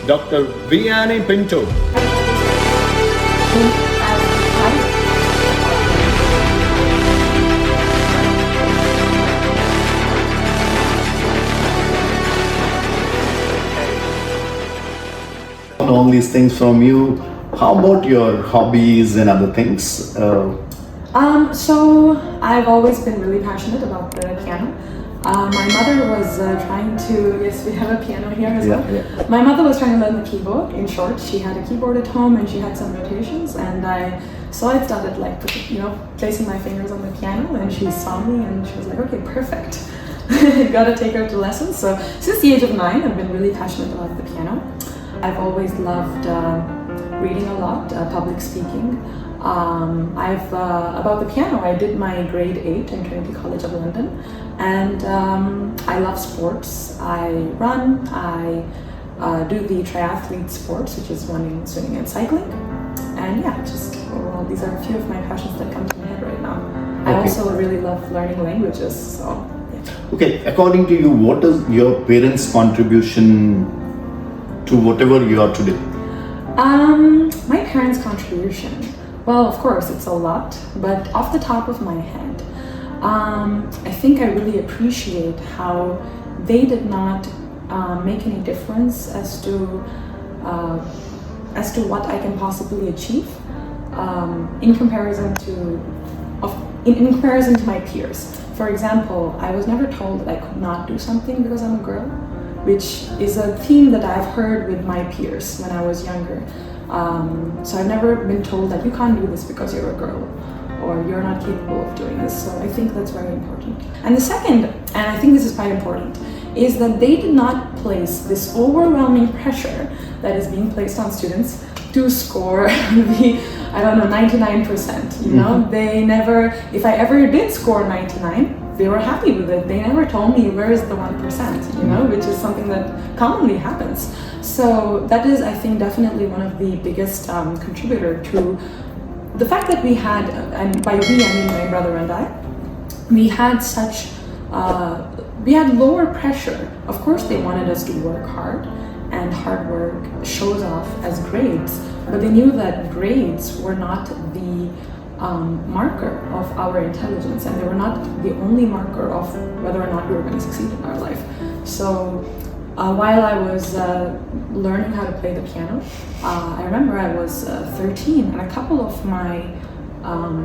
Dr. Vianney Pinto. All these things from you. How about your hobbies and other things? So I've always been really passionate about the piano. My mother was trying to, yes, we have a piano here as well. Yeah. My mother was trying to learn the keyboard. In short, she had a keyboard at home and she had some notations, and I saw it, started like, placing my fingers on the piano, and she saw me and she was like, okay, perfect. Gotta take her to lessons. So since the age of 9, I've been really passionate about the piano. I've always loved reading a lot, public speaking. About the piano, I did my grade 8 in Trinity College of London, and I love sports. I run, I do the triathlete sports, which is running, swimming, and cycling. And yeah, just overall, these are a few of my passions that come to my head right now. I also really love learning languages, so yeah. Okay, according to you, what is your parents' contribution to whatever you are today? My parents' contribution. Well, of course, it's a lot, but off the top of my head, I think I really appreciate how they did not make any difference as to what I can possibly achieve in comparison to my peers. For example, I was never told that I could not do something because I'm a girl, which is a theme that I've heard with my peers when I was younger. So I've never been told that you can't do this because you're a girl, or you're not capable of doing this. So I think that's very important. And the second, and I think this is quite important, is that they did not place this overwhelming pressure that is being placed on students to score the, 99%, you know? They never, if I ever did score 99, they were happy with it. They never told me where is the 1%, which is something that commonly happens. So that is, I think, definitely one of the biggest contributor to the fact that we had, and by we I mean my brother and I, we had such, we had lower pressure. Of course they wanted us to work hard, and hard work shows off as grades, but they knew that grades were not the marker of our intelligence, and they were not the only marker of whether or not we were going to succeed in our life. So while I was learning how to play the piano, I remember I was 13, and a couple of my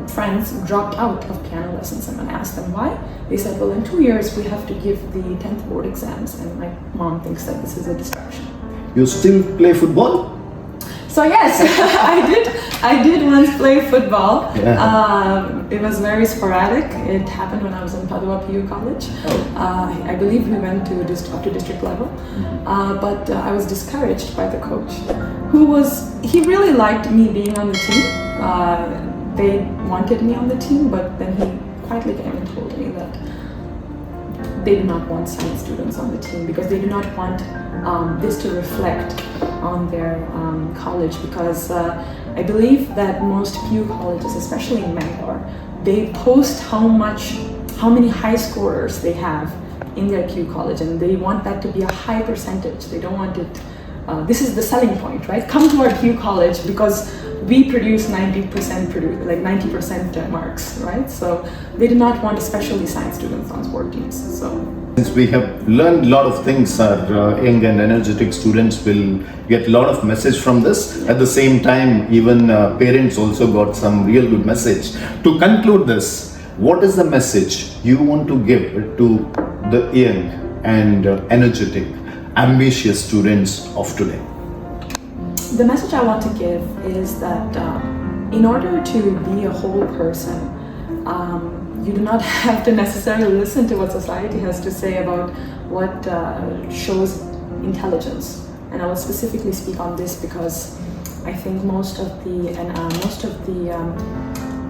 friends dropped out of piano lessons, and when I asked them why, they said, well, in 2 years we have to give the 10th board exams, and my mom thinks that this is a distraction. You still play football? So yes, I did once play football. Yeah. It was very sporadic. It happened when I was in Padua PU College. I believe we went to up to district level, but I was discouraged by the coach, he really liked me being on the team. They wanted me on the team, but then he quietly came and told me that they do not want science students on the team because they do not want this to reflect on their college, because I believe that most PU colleges, especially in Mangalore, they post how many high scorers they have in their PU college, and they want that to be a high percentage. They don't want it, this is the selling point, right? Come to our PU college because we produce 90% marks, right? So they do not want especially science students on sport teams. So since we have learned a lot of things, our young and energetic students will get a lot of message from this. At the same time, even parents also got some real good message. To conclude this, what is the message you want to give to the young and energetic, ambitious students of today? The message I want to give is that in order to be a whole person, you do not have to necessarily listen to what society has to say about what shows intelligence. And I will specifically speak on this because I think most of the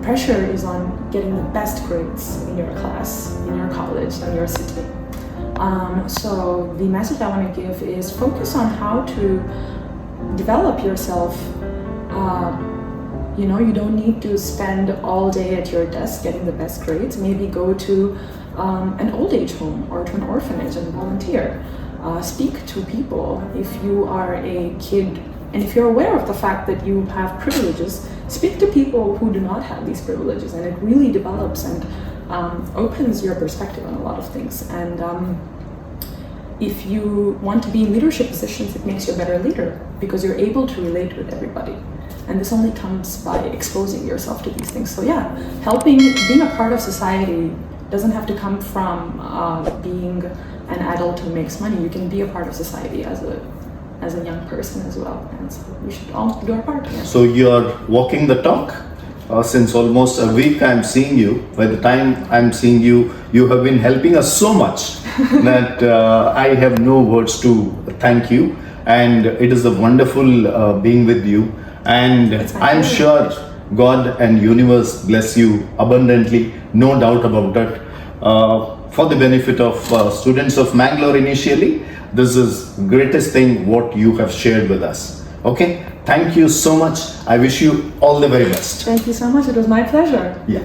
pressure is on getting the best grades in your class, in your college, in your city. So the message I want to give is focus on how to develop yourself. You don't need to spend all day at your desk getting the best grades. Maybe go to an old age home or to an orphanage and volunteer. speak to people. If you are a kid and if you're aware of the fact that you have privileges, speak to people who do not have these privileges, and it really develops and opens your perspective on a lot of things. And if you want to be in leadership positions, it makes you a better leader because you're able to relate with everybody. And this only comes by exposing yourself to these things. So yeah, being a part of society doesn't have to come from being an adult who makes money. You can be a part of society as a young person as well. And so we should all do our part. Yeah. So you're walking the talk. Since almost a week I'm seeing you. By the time I'm seeing you, you have been helping us so much that I have no words to thank you. And it is a wonderful being with you. And I'm sure God and universe bless you abundantly, no doubt about that. For the benefit of students of Mangalore initially, this is greatest thing what you have shared with us. Okay, thank you so much. I wish you all the very best. Thank you so much. It was my pleasure. Yeah.